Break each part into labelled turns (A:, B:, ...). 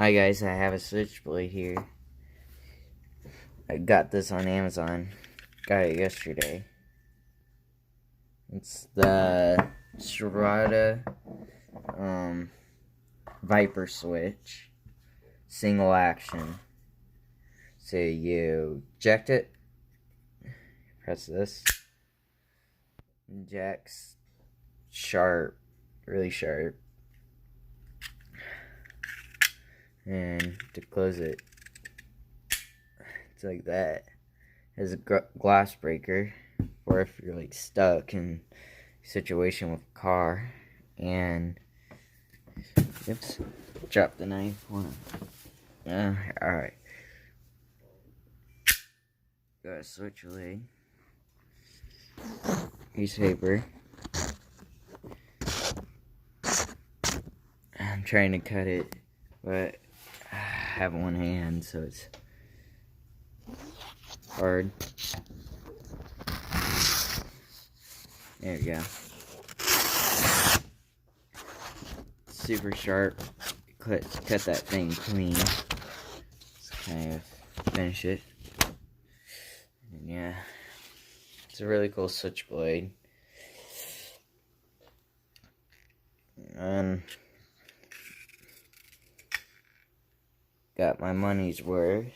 A: Hi guys, I have a switchblade here. I got this on Amazon. Got it yesterday. It's the Schrade Viper switch. Single action. So you eject it. Press this. Ejects. Sharp. Really sharp. And to close it, it's like that. It has a glass breaker for if you're like stuck in a situation with a car. And oops, drop the knife. Alright. Got a switchblade, piece of paper. I'm trying to cut it, but I have one hand, so it's hard. There we go. Super sharp. Cut that thing clean. Let's kind of finish it. And yeah, it's a really cool switchblade. And got my money's worth.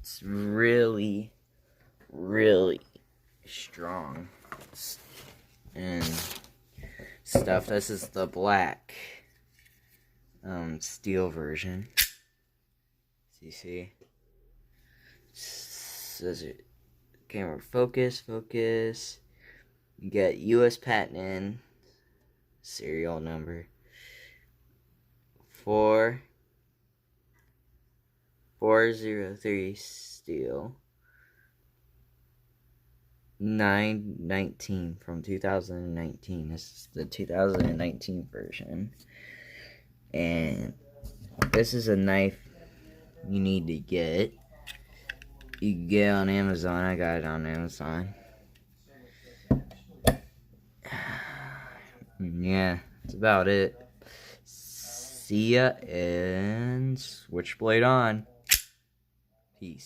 A: It's really strong and stuff. This is the black steel version. So you see, says it, camera focus. You get US patent in, serial number 4403 steel, 919 from 2019. This is the 2019 version. And this is a knife you need to get. You can get it on Amazon. I got it on Amazon. Yeah, that's about it. See ya, and switchblade on. Peace.